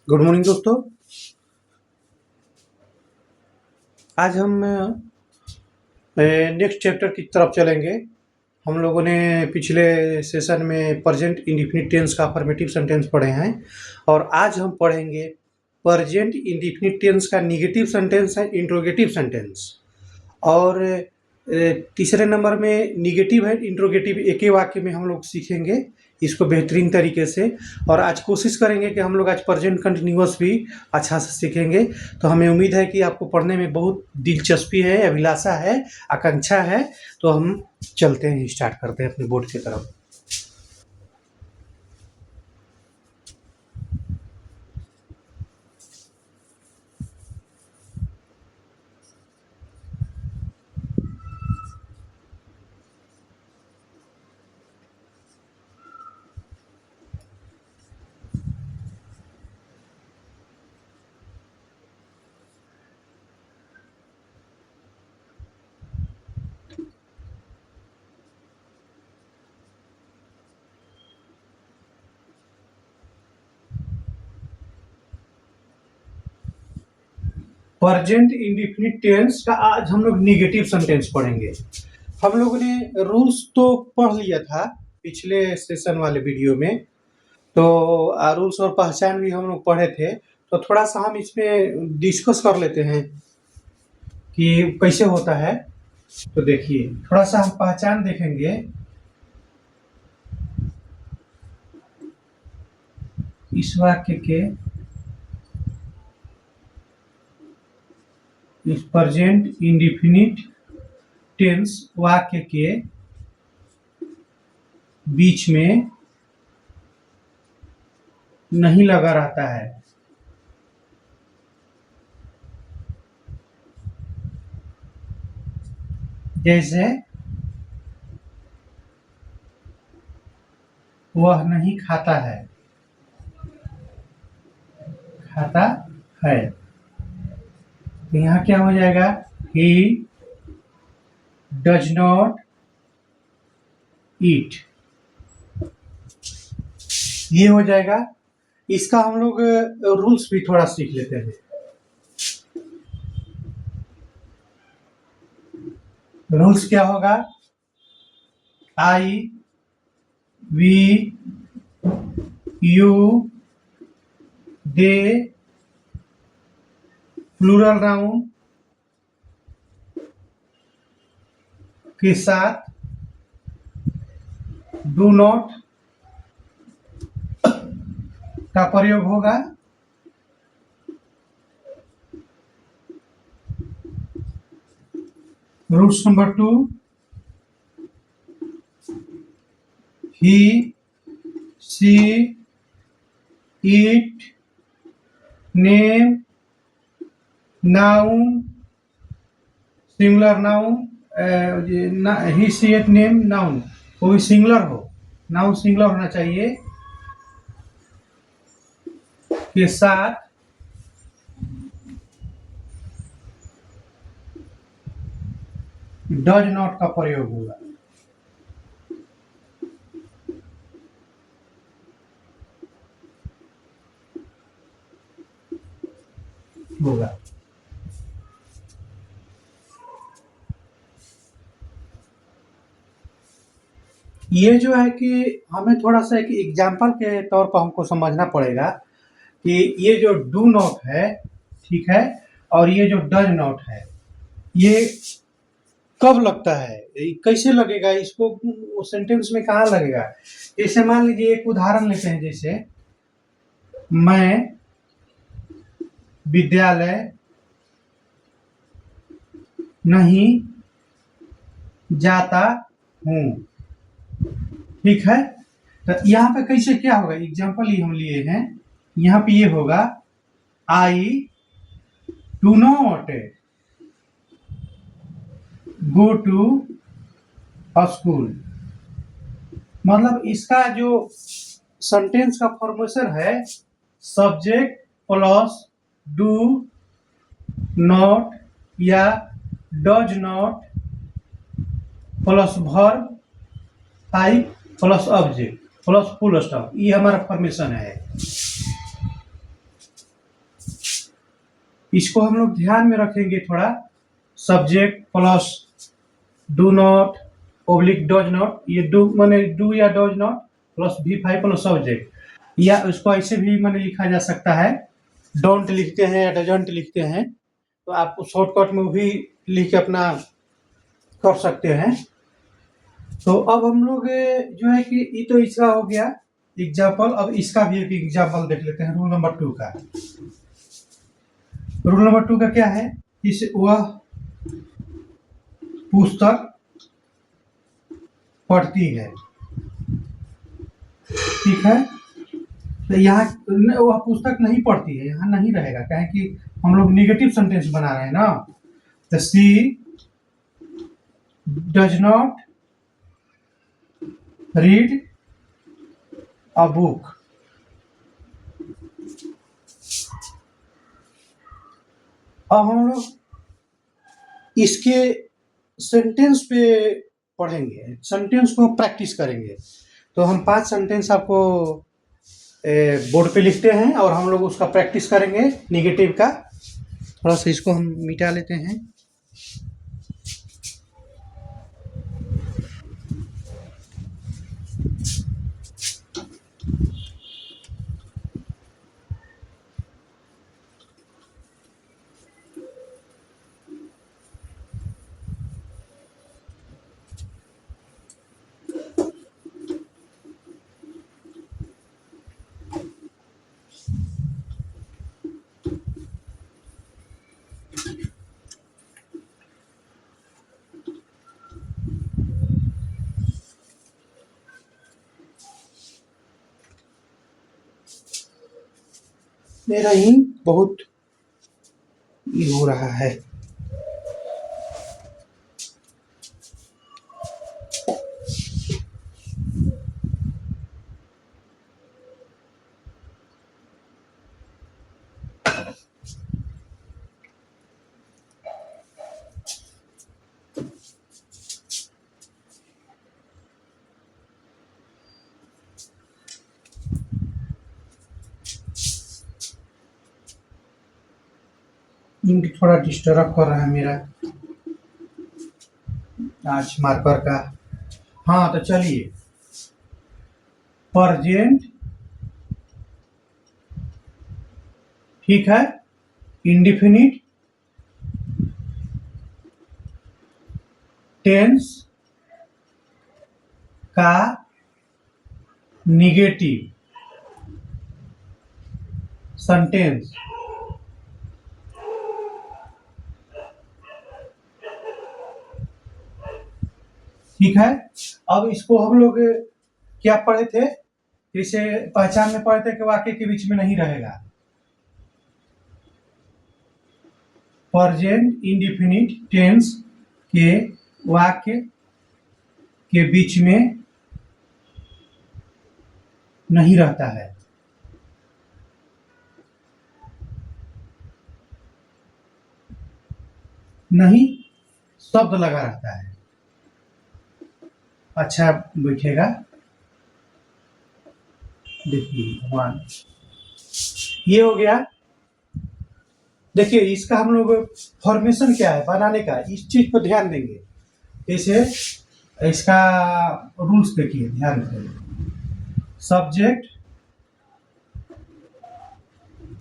Good morning दोस्तों। आज हम नेक्स्ट चैप्टर की तरफ चलेंगे। हम लोगों ने पिछले सेशन में प्रेजेंट इंडेफिनिट टेंस का अफर्मेटिव सेंटेंस पढ़े हैं और आज हम पढ़ेंगे प्रेजेंट इंडेफिनिट टेंस का नेगेटिव सेंटेंस है इंट्रोगेटिव सेंटेंस। और तीसरे नंबर में नेगेटिव है इंट्रोगेटिव एक ही वाक्य में हम लोग सीखेंगे इसको बेहतरीन तरीके से। और आज कोशिश करेंगे कि हम लोग आज प्रेजेंट कंटिन्यूअस भी अच्छा से सीखेंगे। तो हमें उम्मीद है कि आपको पढ़ने में बहुत दिलचस्पी है, अभिलाषा है, आकांक्षा है। तो हम चलते हैं, स्टार्ट करते हैं अपने बोर्ड की तरफ। प्रेजेंट इंडेफिनिट टेंस का आज हम लोग नेगेटिव सेंटेंस पढ़ेंगे। हम लोगों ने रूल्स तो पढ़ लिया था पिछले सेशन वाले वीडियो में, तो रूल्स और पहचान भी हम लोग पढ़े थे। तो थोड़ा सा हम इसमें डिस्कस कर लेते हैं कि कैसे होता है। तो देखिए, थोड़ा सा हम पहचान देखेंगे। इस वाक्य के, इस प्रेजेंट इंडेफिनिट टेंस वाक्य के बीच में नहीं लगा रहता है। जैसे वह नहीं खाता है, खाता है। तो यहाँ क्या हो जाएगा? ही डज नॉट ईट, ये हो जाएगा। इसका हम लोग रूल्स भी थोड़ा सीख लेते हैं। रूल्स क्या होगा? I, we, you, they, plural noun के साथ डू नॉट का प्रयोग होगा। Rules number 2, he, she, it, name, noun, singular noun, he, she, it, name, noun, वो भी सिंगुलर हो, नाउन सिंगुलर होना चाहिए, के साथ डज नॉट का प्रयोग होगा। ये जो है कि हमें थोड़ा सा एक एग्जाम्पल के तौर पर हमको समझना पड़ेगा कि ये जो डू नॉट है, ठीक है, और ये जो डज नॉट है, ये कब लगता है, कैसे लगेगा, इसको सेंटेंस में कहाँ लगेगा। जैसे मान लीजिए एक उदाहरण लेते हैं, जैसे मैं विद्यालय नहीं जाता हूँ, ठीक है। तो यहाँ पे कैसे क्या होगा, एग्जाम्पल ही हम लिए हैं। यहाँ पे ये होगा I do not go to school. मतलब इसका जो सेंटेंस का फॉर्मेशन है, सब्जेक्ट प्लस डू नॉट या does not plus verb type plus object plus full stop, ये हमारा फॉर्मेशन है। इसको हम लोग ध्यान में रखेंगे थोड़ा। Subject plus do not oblique does not, ये डू माने डू या does not plus V5 plus subject, या उसको ऐसे भी माने लिखा जा सकता है, डोंट लिखते हैं या डजंट लिखते हैं, तो आप शॉर्टकट में भी लिख के अपना कर सकते हैं। तो अब हम लोग जो है कि ये तो इसका हो गया एग्जाम्पल। अब इसका भी एक एग्जाम्पल देख लेते हैं रूल नंबर 2 का। रूल नंबर 2 का क्या है, इस वह पुस्तक पढ़ती है, ठीक है। तो यहाँ वह पुस्तक नहीं पढ़ती है, यहाँ नहीं रहेगा, क्या है कि हम लोग निगेटिव सेंटेंस बना रहे हैं ना। The she does not read a book. अब हम लोग इसके सेंटेंस पे पढ़ेंगे, सेंटेंस को प्रैक्टिस करेंगे। तो हम 5 सेंटेंस आपको बोर्ड पे लिखते हैं और हम लोग उसका प्रैक्टिस करेंगे निगेटिव का। थोड़ा सा इसको हम मिटा लेते हैं। मेरा ही बहुत ये हो रहा है। इंक थोड़ा डिस्टर्ब कर रहा है मेरा आज मार्कर का। हाँ तो चलिए, प्रेजेंट, ठीक है, इंडेफिनिट टेंस का निगेटिव सेंटेंस, ठीक है। अब इसको हम लोग क्या पढ़े थे, इसे पहचान में पढ़े थे कि वाक्य के बीच में नहीं रहेगा। प्रेजेंट इंडेफिनिट टेंस के वाक्य के बीच में नहीं रहता है। नहीं शब्द लगा रहता है। अच्छा बैठेगा, देखिए 1 ये हो गया। देखिए इसका हम लोग फॉर्मेशन क्या है बनाने का, इस चीज पर ध्यान देंगे। जैसे इसका रूल्स देखिए, ध्यान देंगे। Subject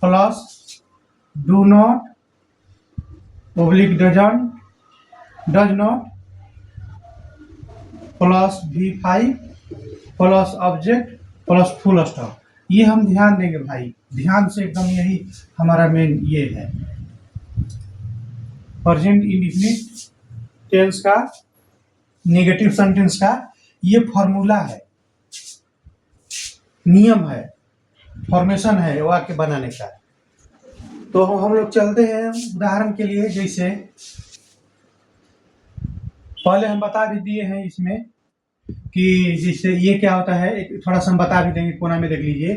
plus do not oblique does not plus V5 plus object plus full stop. ये हम ध्यान देंगे भाई, ध्यान से एकदम, यही हमारा मेन ये है। प्रेजेंट इंडेफिनिट टेंस का नेगेटिव सेंटेंस का ये फॉर्मूला है, नियम है, फॉर्मेशन है वाक्य बनाने का। तो हम लोग चलते हैं उदाहरण के लिए। जैसे पहले हम बता भी दिए हैं इसमें कि जैसे ये क्या होता है, एक थोड़ा सा हम बता भी देंगे, कोना में देख लीजिए।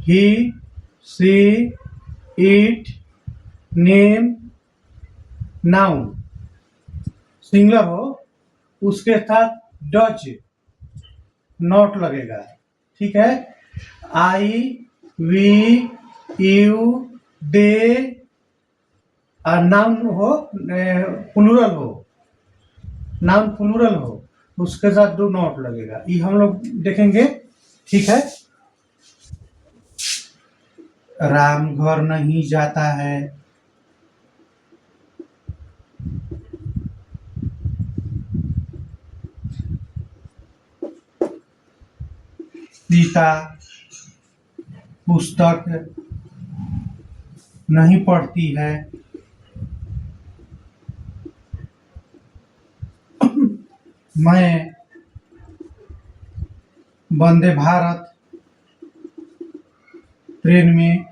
He she it name noun, singular हो उसके साथ डच नॉट लगेगा, ठीक है। I we you they noun हो, प्लूरल हो, नाउन प्लूरल हो तो उसके साथ डू नॉट लगेगा। ये हम लोग देखेंगे, ठीक है। राम घर नहीं जाता है, सीता पुस्तक नहीं पढ़ती है, मैं वंदे भारत ट्रेन में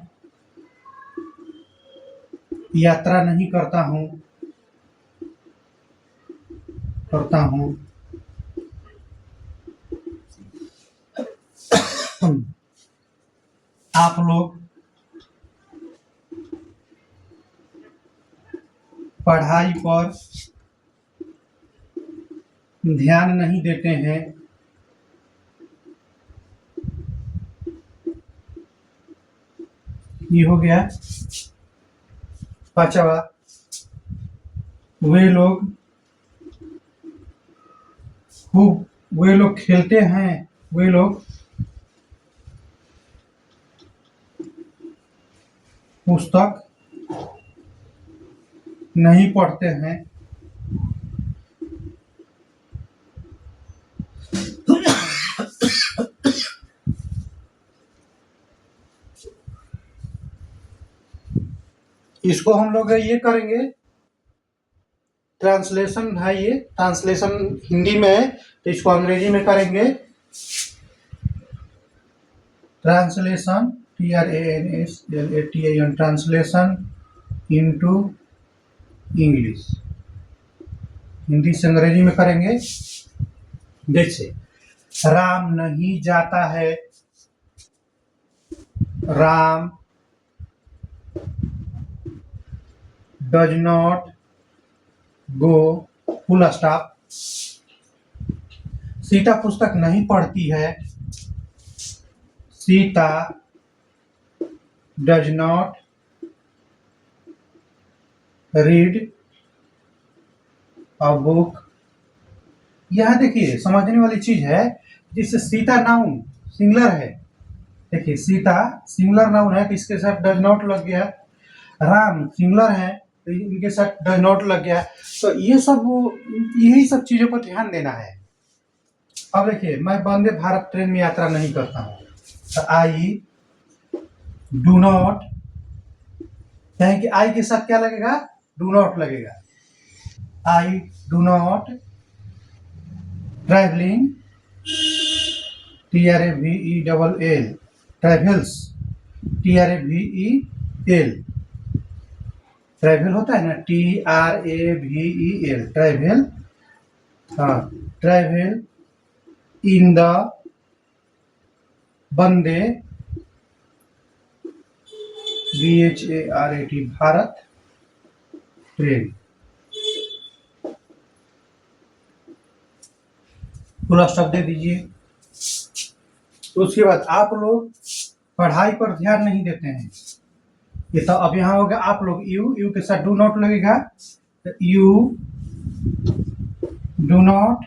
यात्रा नहीं करता हूँ। आप लोग पढ़ाई पर ध्यान नहीं देते हैं, ये हो गया। पांचवा, वे लोग खूब, वे लोग खेलते हैं, वे लोग पुस्तक नहीं पढ़ते हैं, इसको हम लोग ये करेंगे। ट्रांसलेशन है, ये ट्रांसलेशन हिंदी में है तो इसको अंग्रेजी में करेंगे। Translation, TRANSLATION, translation into English, Hindi से अंग्रेजी में करेंगे। जैसे राम नहीं जाता है, Ram does not go, full stop. Sita पुस्तक नहीं पढ़ती है, Sita does not read a book. यह देखिए समझने वाली चीज है, जिससे सीता नाउन सिंगुलर है, देखिए सीता सिंगुलर नाउन है तो इसके साथ डज नॉट लग गया, राम सिंगुलर है तो इनके साथ डज नॉट लग गया। तो ये सब, यही सब चीजों पर ध्यान देना है। अब देखिए, मैं वंदे भारत ट्रेन में यात्रा नहीं करता हूँ, तो आई डू नॉट, कहें कि आई के साथ क्या लगेगा, डू नॉट लगेगा। I do not travelling, TRAVEL, travels, TRAVEL, travel होता है ना, TRAVEL, ट्रैवल, हाँ, travel in the Vande, BHARAT, Bharat train. Full stop दे दीजिए। तो उसके बाद आप लोग पढ़ाई पर ध्यान नहीं देते हैं, ये तो अब यहाँ होगा आप लोग, यू के साथ डू नॉट लगेगा, तो यू डू नॉट,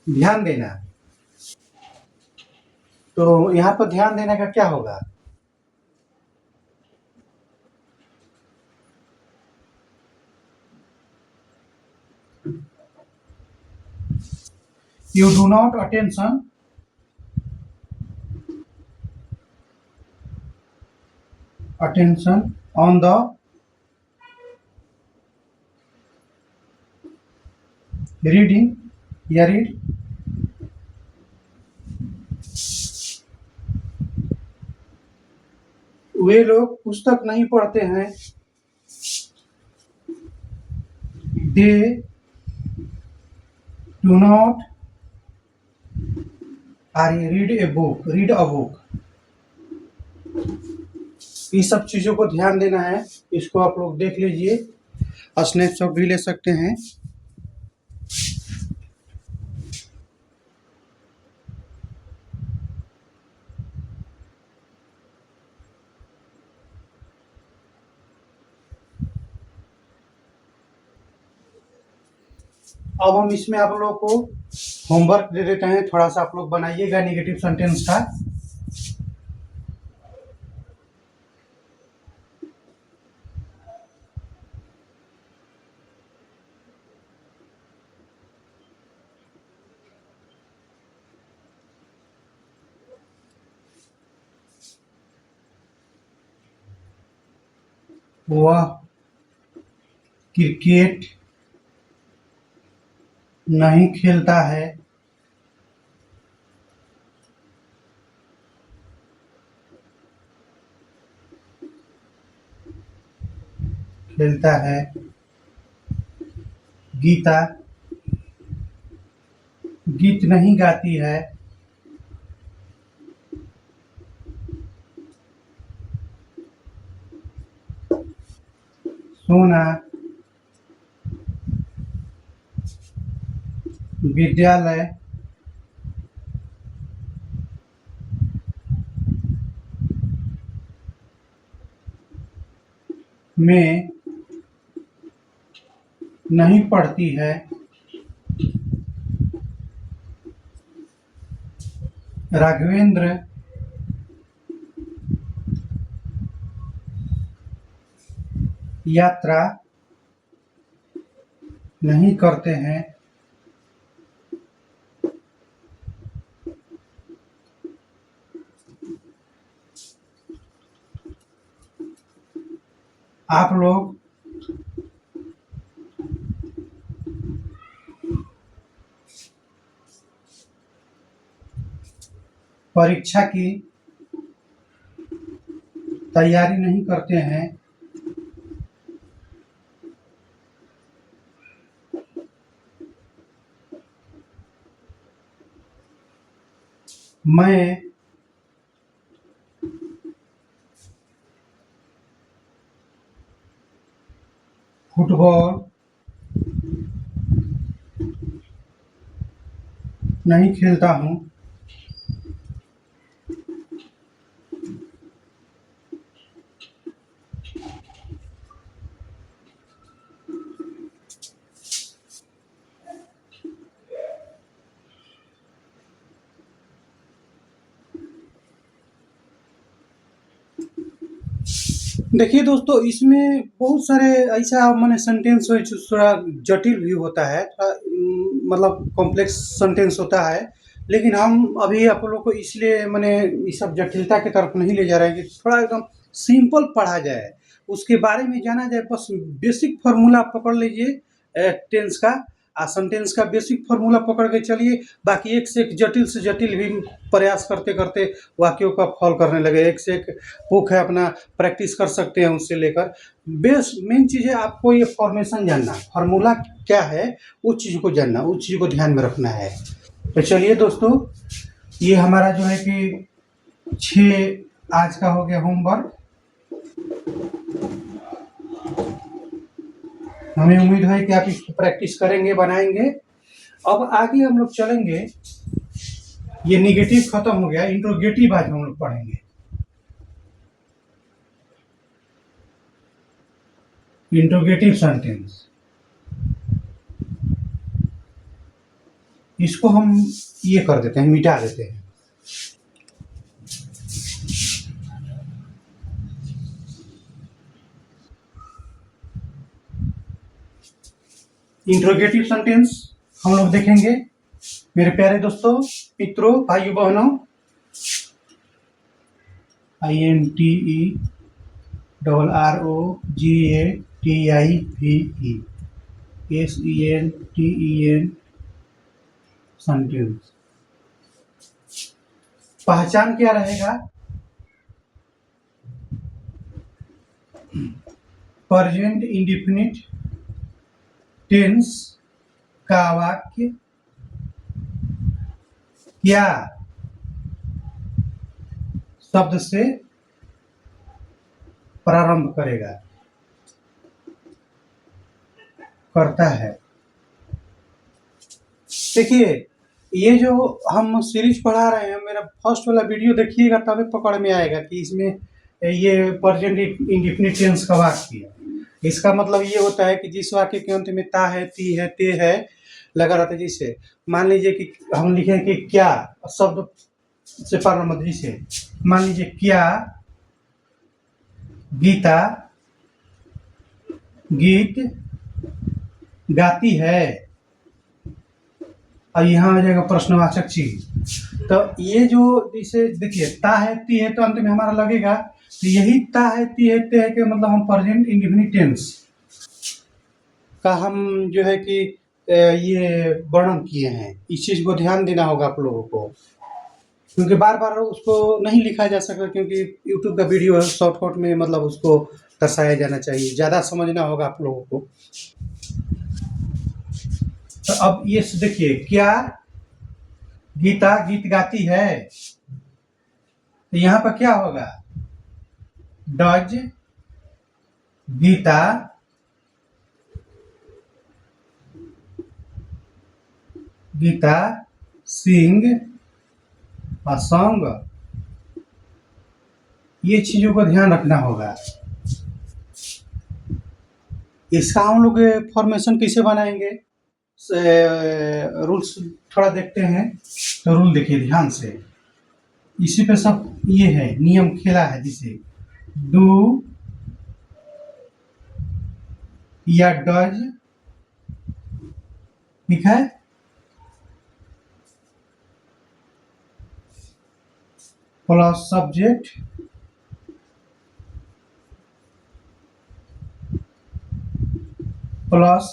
ध्यान देना। तो यहाँ पर ध्यान देने का क्या होगा, you do not attention, on the reading, या रीड, वे लोग पुस्तक नहीं पढ़ते हैं, they do not read a book, read a book. इस सब चीज़ों को ध्यान देना है, इसको आप लोग देख लीजिए, स्नैपशॉट भी ले सकते हैं। अब हम इसमें आप लोगों को होमवर्क दे देते हैं, थोड़ा सा आप लोग बनाइएगा नेगेटिव सेंटेंस का। वह क्रिकेट नहीं खेलता है। खेलता है। गीता गीत नहीं गाती है। सोना विद्यालय में नहीं पढ़ती है। राघवेंद्र यात्रा नहीं करते हैं। आप लोग परीक्षा की तैयारी नहीं करते हैं। मैं फुटबॉल नहीं खेलता हूँ। देखिए दोस्तों, इसमें बहुत सारे ऐसा माने सेंटेंस है जो थोड़ा जटिल भी होता है, थोड़ा मतलब कॉम्प्लेक्स सेंटेंस होता है। लेकिन हम अभी आप लोग को इसलिए माने ये सब जटिलता की तरफ नहीं ले जा रहे हैं कि थोड़ा एकदम सिंपल पढ़ा जाए, उसके बारे में जाना जाए। बस बेसिक फार्मूला पकड़ लीजिए टेंस का, सेंटेंस का बेसिक फार्मूला पकड़ के चलिए। बाकी एक से एक जटिल से जटिल भी प्रयास करते करते वाक्यों का फॉल करने लगे। एक से एक बुक है अपना, प्रैक्टिस कर सकते हैं उससे लेकर। बेस मेन चीज़ है आपको ये फॉर्मेशन जानना, फार्मूला क्या है उस चीज़ को जानना, उस चीज़ को ध्यान में रखना है। तो चलिए दोस्तों, ये हमारा जो है कि 6 आज का हो गया होमवर्क। हमें उम्मीद है कि आप इसको प्रैक्टिस करेंगे, बनाएंगे। अब आगे हम लोग चलेंगे, ये निगेटिव खत्म हो गया, इंट्रोगेटिव आज हम लोग पढ़ेंगे। इंट्रोगेटिव सेंटेंस, इसको हम ये कर देते हैं, मिटा देते हैं। इंट्रोगेटिव सेंटेंस हम लोग देखेंगे। मेरे प्यारे दोस्तों, मित्रों, भाइयों बहनों, INTERROGATIVE सेंटेंस। पहचान क्या रहेगा? प्रेजेंट इंडेफिनिट टेंस का वाक्य क्या शब्द से प्रारंभ करेगा, करता है। देखिए, ये जो हम सीरीज पढ़ा रहे हैं, मेरा फर्स्ट वाला वीडियो देखिएगा तभी पकड़ में आएगा कि इसमें ये प्रेजेंट इंडेफिनिट टेंस का वाक्य है। इसका मतलब ये होता है कि जिस वाक्य के अंत में ता है, ती है, ते है, लगा रहता है। जैसे मान लीजिए कि हम लिखें कि क्या शब्द से प्रारंभ होता है, जैसे मान लीजिए क्या गीता गीत गाती है, और यहाँ आ जाएगा प्रश्नवाचक चीज। तो ये जो जैसे देखिए ता है ती है, तो अंत में हमारा लगेगा तो यही ता है ती है ते है कि मतलब हम प्रेजेंट इंडेफिनिट टेंस का हम जो है कि ये वर्णन किए हैं। इस चीज को ध्यान देना होगा आप लोगों को, क्योंकि बार बार उसको नहीं लिखा जा सकता, क्योंकि यूट्यूब का वीडियो है, शॉर्टकट में मतलब उसको दर्शाया जाना चाहिए, ज़्यादा समझना होगा आप लोगों को। तो अब ये देखिए क्या गीता गीत गाती है, तो यहाँ पर क्या होगा, does Gita Gita sing a song. ये चीजों का ध्यान रखना होगा। इसका हम लोग फॉर्मेशन कैसे बनाएंगे, रूल्स थोड़ा देखते हैं। तो रूल देखिए ध्यान से, इसी पे सब ये है, नियम खेला है। जिसे डू या डज, ठीक है, plus subject plus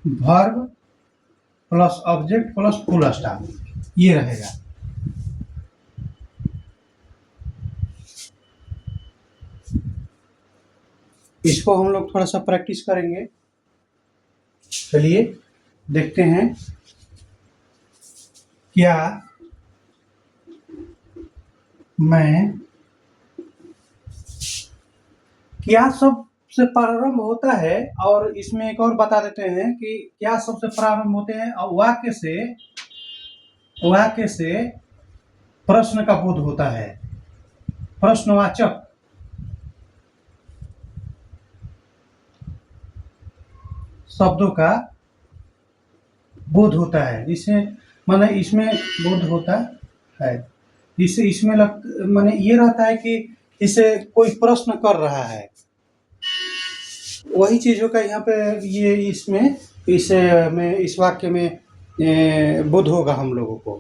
verb plus object plus full stop, ये रहेगा। इसको हम लोग थोड़ा सा प्रैक्टिस करेंगे। चलिए देखते हैं। क्या मैं, क्या शब्द से प्रारंभ होता है, और इसमें एक और बता देते हैं कि क्या शब्द से प्रारंभ होते हैं और वाक्य से प्रश्न का बोध होता है, प्रश्नवाचक शब्दों का बोध होता है, जिससे माने इसमें बोध होता है, जिससे इसमें माने ये रहता है कि इसे कोई प्रश्न कर रहा है। वही चीज़ों का यहाँ पे ये इसमें इस वाक्य में बोध होगा हम लोगों को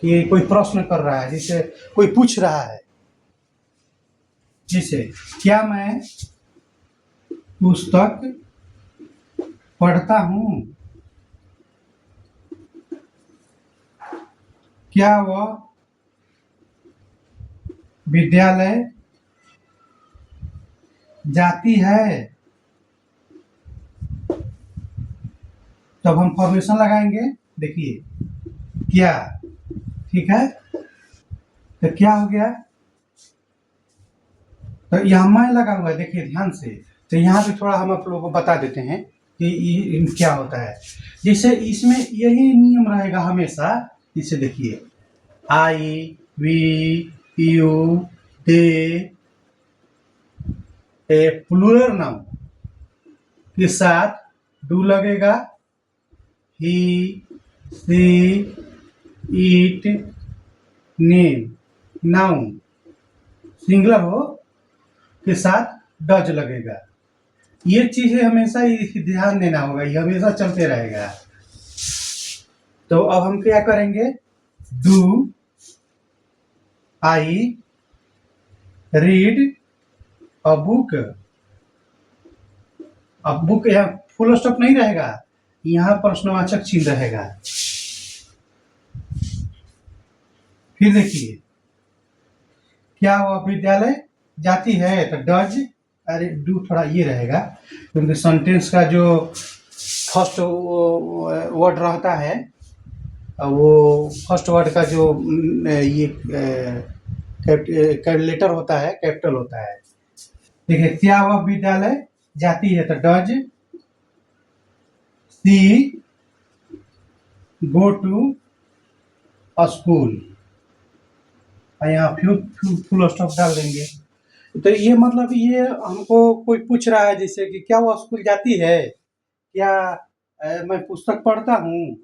कि कोई प्रश्न कर रहा है, जिसे कोई पूछ रहा है। जैसे क्या मैं पुस्तक पढ़ता हूँ, क्या वह विद्यालय जाती है। तब हम फॉर्मेशन लगाएंगे। देखिए क्या, ठीक है, तो क्या हो गया, तो यहाँ मैं लगा हुआ है, देखिए ध्यान से। तो यहाँ पे थोड़ा हम आप लोगों को बता देते हैं कि क्या होता है। जैसे इसमें यही नियम रहेगा हमेशा। इसे देखिए I we you they, plural noun के साथ डू लगेगा, he she it name, noun singular हो के साथ डज लगेगा। ये चीजें हमेशा ध्यान देना होगा, ये हमेशा चलते रहेगा। तो अब हम क्या करेंगे, do I read a book. अब बुक यहाँ फुल स्टॉप नहीं रहेगा, यहाँ प्रश्नवाचक चिन्ह रहेगा। फिर देखिए क्या वह विद्यालय जाती है, तो डज, अरे डू थोड़ा ये रहेगा, क्योंकि सेंटेंस का जो फर्स्ट वर्ड रहता है, वो फर्स्ट वर्ड का जो ये लेटर होता है, कैपिटल होता है। देखिए क्या वह विद्यालय जाती है, तो does she go to school, यहाँ फुल स्टॉप डाल देंगे। तो ये मतलब ये हमको कोई पूछ रहा है, जैसे कि क्या वो स्कूल जाती है, क्या मैं पुस्तक पढ़ता हूँ,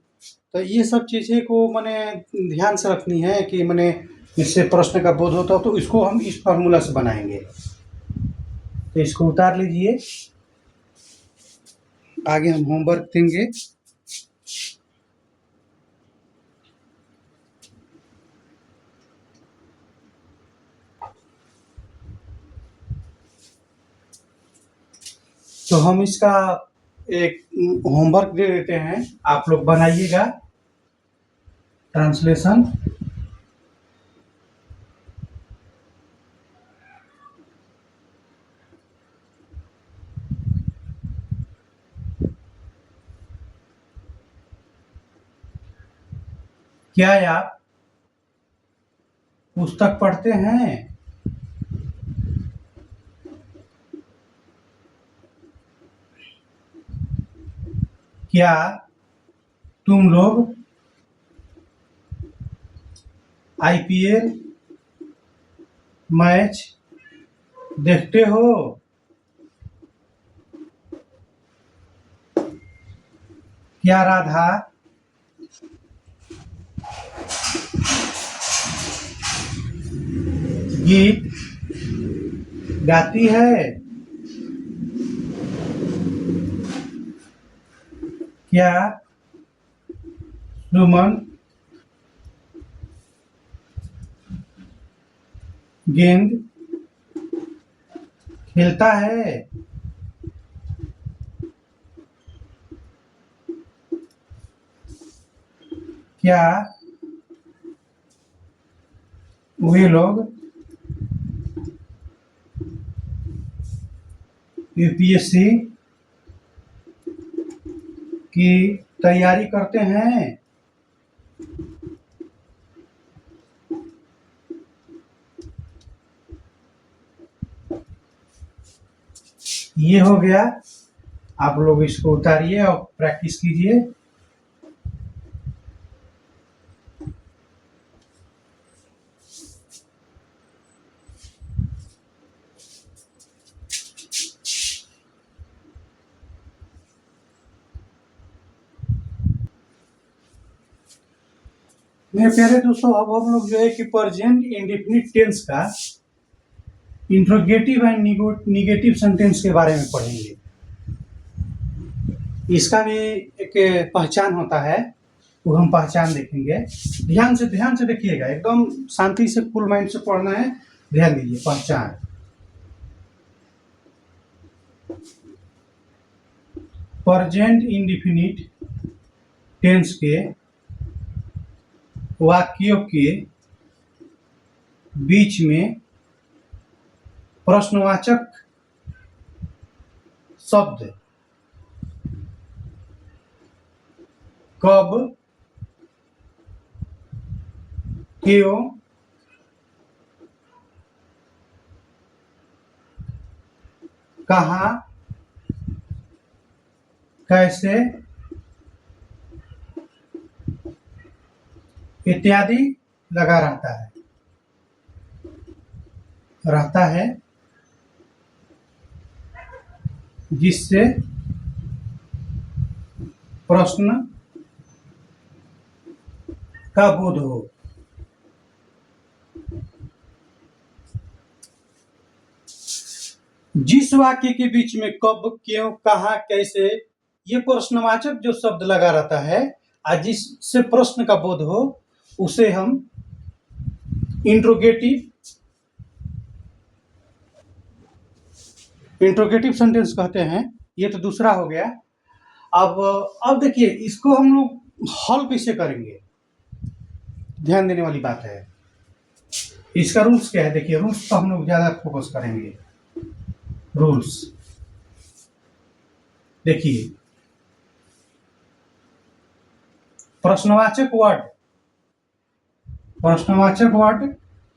तो ये सब चीज़ें को मैंने ध्यान से रखनी है कि मैंने इससे प्रश्न का बोध होता हो, तो इसको हम इस फार्मूला से बनाएंगे। तो इसको उतार लीजिए, आगे हम होमवर्क देंगे। तो हम इसका एक होमवर्क दे देते हैं, आप लोग बनाइएगा ट्रांसलेशन। क्या आप पुस्तक पढ़ते हैं? क्या तुम लोग आईपीएल मैच देखते हो? क्या राधा गीत गाती है? क्या सुमन गेंद खेलता है? क्या वे लोग यूपीएससी की तैयारी करते हैं? ये हो गया, आप लोग इसको उतारिए और प्रैक्टिस कीजिए। मेरे प्यारे दोस्तों, अब हम लोग जो है कि प्रेजेंट इंडेफिनिट टेंस का इंट्रोगेटिव एंड निगेटिव सेंटेंस के बारे में पढ़ेंगे। इसका भी एक पहचान होता है, वो हम पहचान देखेंगे। ध्यान से देखिएगा, एकदम शांति से फुल माइंड से पढ़ना है। ध्यान दीजिए, पहचान। प्रेजेंट इंडेफिनिट टेंस के वाक्यों के बीच में प्रश्नवाचक शब्द कब, क्यों, कहाँ, कैसे इत्यादि लगा रहता है, जिससे प्रश्न का बोध हो। जिस वाक्य के बीच में कब, क्यों, कहाँ, कैसे ये प्रश्नवाचक जो शब्द लगा रहता है और जिससे प्रश्न का बोध हो, उसे हम इंट्रोगेटिव सेंटेंस कहते हैं। ये तो दूसरा हो गया। अब देखिए, इसको हम लोग हल कैसे करेंगे, ध्यान देने वाली बात है। इसका रूल्स क्या है, देखिए रूल्स पर हम लोग ज्यादा फोकस करेंगे। रूल्स देखिए, प्रश्नवाचक वर्ड,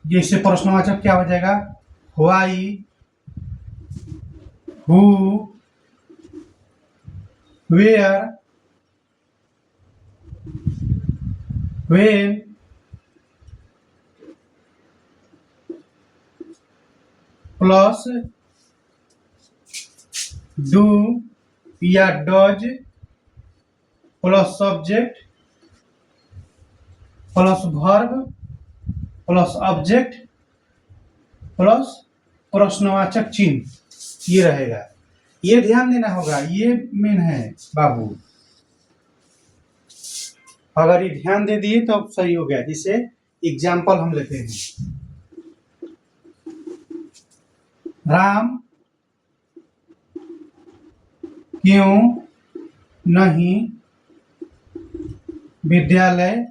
जैसे प्रश्नवाचक क्या हो जाएगा, why, who, where, when, plus do या does plus subject plus verb plus object plus प्रश्नवाचक चिन्ह, ये रहेगा। ये ध्यान देना होगा, ये मेन है बाबू। अगर ये ध्यान दे दिए तो अब सही हो गया। जैसे एग्जाम्पल हम लेते हैं, राम क्यों नहीं विद्यालय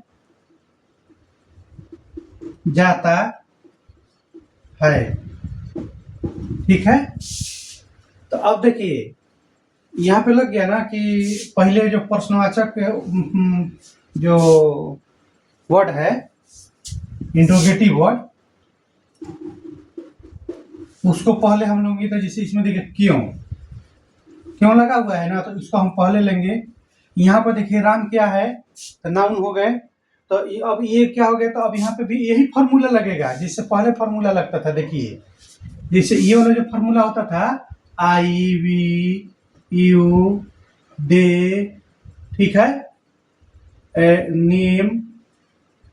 जाता है। ठीक है, तो अब देखिए यहाँ पे लग गया ना कि पहले जो प्रश्नवाचक जो वर्ड है, इंट्रोगेटिव वर्ड, उसको पहले हम लोग, तो जैसे इसमें देखिए क्यों लगा हुआ है ना, तो इसको हम पहले लेंगे। यहाँ पर देखिए राम क्या है, तो नाउन हो गए। तो अब ये क्या हो गया, तो अब यहाँ पे भी यही फार्मूला लगेगा जिससे पहले फार्मूला लगता था। देखिए जैसे ये वाला जो फार्मूला होता था, आई वी यू दे, ठीक है, नेम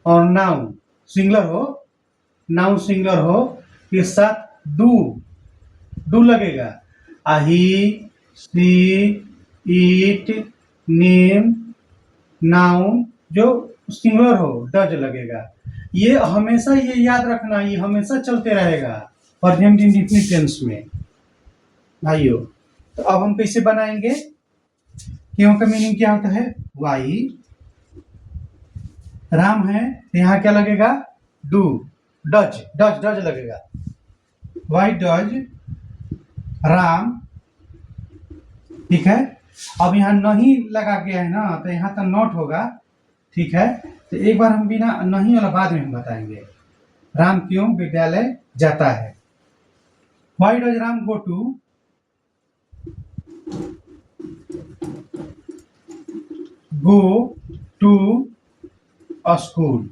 और नाउन सिंगुलर हो, नाउन सिंगुलर हो, के साथ डू लगेगा। He C eat name noun जो सिंगुलर हो डज लगेगा। ये हमेशा ये याद रखना, ये हमेशा चलते रहेगा प्रेजेंट इंडेफिनिट टेंस में भाइयों। तो अब हम कैसे बनाएंगे, क्यों का मीनिंग क्या होता है, वाई। राम है तो यहाँ क्या लगेगा, डू, डज लगेगा। वाई डज राम, ठीक है। अब यहाँ नहीं लगा गया है ना, तो यहाँ तो नॉट होगा, ठीक है। तो एक बार हम बिना नहीं वाला बाद में हम बताएंगे। राम क्यों विद्यालय जाता है। Why does Ram go to school,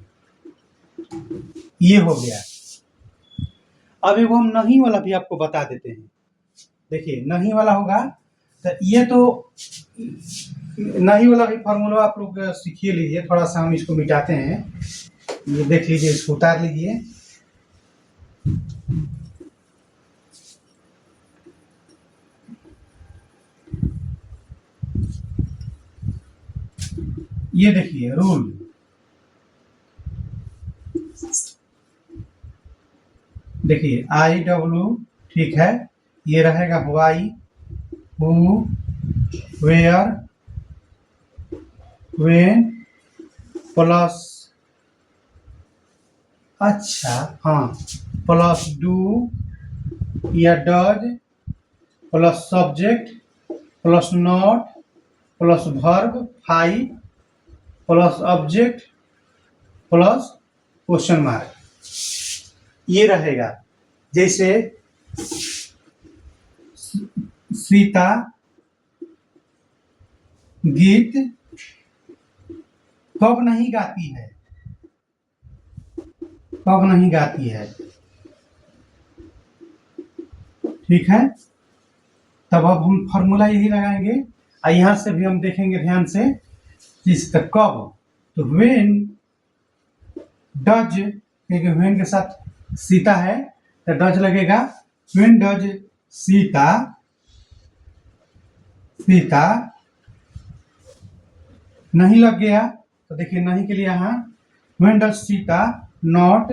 ये हो गया। अब एगो हम नहीं वाला भी आपको बता देते हैं। देखिए नहीं वाला होगा, तो ये तो नहीं वाला भी फार्मूला आप लोग सीखिए लीजिए। थोड़ा सा हम इसको मिटाते हैं, ये देख लीजिए, इसको उतार लीजिए। ये देखिए रूल, देखिए आई डब्ल्यू, ठीक है, ये रहेगा why, who, where, when plus, अच्छा हाँ, प्लस डू या does plus subject plus not plus verb 5 plus object plus question mark, ये रहेगा। जैसे सीता गीत कब नहीं गाती है, कब नहीं गाती है, ठीक है। तब अब हम फॉर्मूला यही लगाएंगे, और यहां से भी हम देखेंगे ध्यान से इसका कब, तो व्हेन डज, क्योंकि व्हेन के साथ सीता है तो डज लगेगा। व्हेन डज सीता, सीता नहीं लग गया, तो देखिए नहीं के लिए यहाँ when does Sita not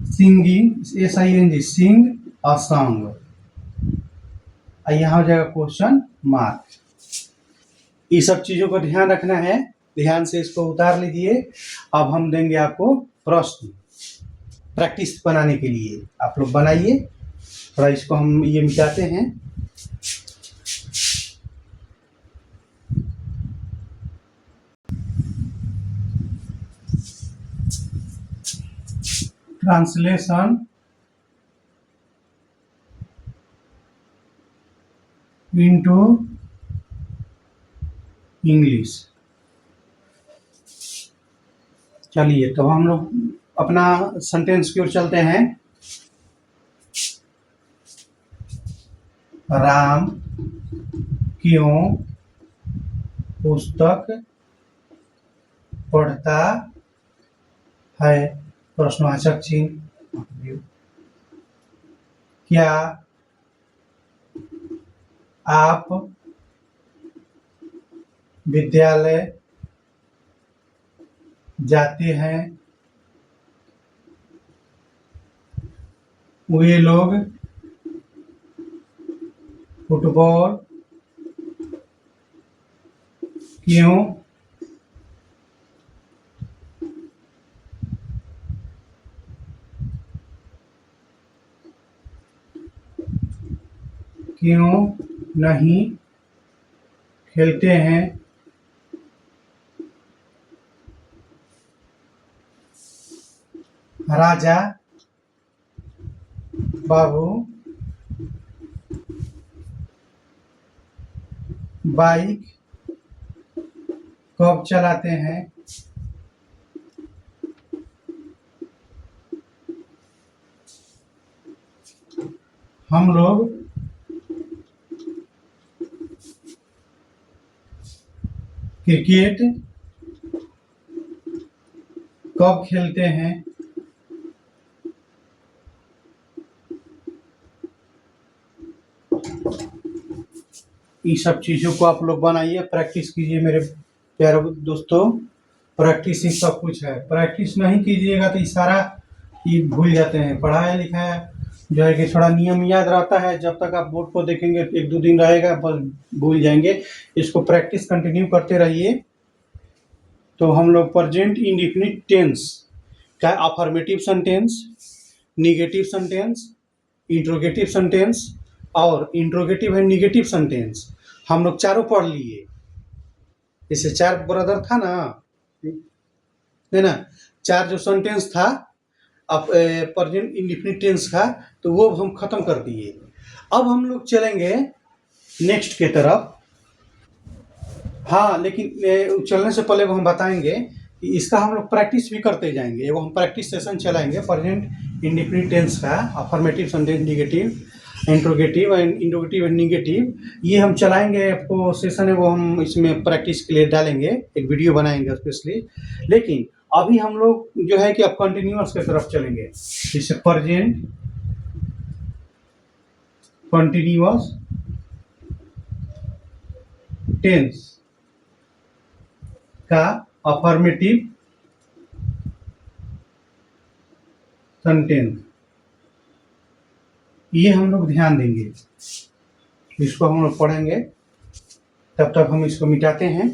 singing, SING sing a song, यहाँ हो जाएगा क्वेश्चन मार्क। ये सब चीजों को ध्यान रखना है, ध्यान से इसको उतार लीजिए। अब हम देंगे आपको प्रश्न प्रैक्टिस बनाने के लिए, आप लोग बनाइए। थोड़ा इसको हम ये मिटाते हैं। Translation into English. चलिए तो हम लोग अपना सेंटेंस की ओर चलते हैं। राम क्यों पुस्तक पढ़ता है, प्रश्नवाचक चिन्ह। क्या आप विद्यालय जाते हैं? वे लोग फुटबॉल क्यों नहीं खेलते हैं? राजा बाबू बाइक कब चलाते हैं? हम लोग क्रिकेट कब खेलते हैं? ये सब चीज़ों को आप लोग बनाइए, प्रैक्टिस कीजिए मेरे प्यारे दोस्तों। प्रैक्टिस ही सब कुछ है, प्रैक्टिस नहीं कीजिएगा तो सारा ये भूल जाते हैं। पढ़ाया लिखाया जो है कि थोड़ा नियम याद रहता है, जब तक आप बोर्ड को देखेंगे 1-2 दिन रहेगा बस भूल जाएंगे। इसको प्रैक्टिस कंटिन्यू करते रहिए। तो हम लोग प्रेजेंट इंडेफिनिट टेंस का affirmative sentence, negative sentence, interrogative sentence और इंट्रोगेटिव एंड निगेटिव सेंटेंस हम लोग चारों पढ़ लिए। जैसे 4 ब्रदर था ना, है ना, 4 जो सेंटेंस था अब प्रेजेंट इंडेफिनिट टेंस का, तो वो हम खत्म कर दिए। अब हम लोग चलेंगे नेक्स्ट के तरफ। हाँ, लेकिन चलने से पहले वो हम बताएंगे कि इसका हम लोग प्रैक्टिस भी करते जाएंगे। वो हम प्रैक्टिस सेशन चलाएंगे प्रेजेंट इंडेफिनिट टेंस का, affirmative sentence, negative, interrogative and interrogative and negative. ये हम चलाएंगे, आपको सेशन है वो हम इसमें प्रैक्टिस के लिए डालेंगे, एक वीडियो बनाएंगे स्पेशली। लेकिन अभी हम लोग जो है कि अब कंटिन्यूअस की तरफ चलेंगे। जैसे प्रेजेंट कंटिन्यूअस टेंस का अफर्मेटिव सेंटेंस, ये हम लोग ध्यान देंगे, इसको हम लोग पढ़ेंगे। तब तक हम इसको मिटाते हैं।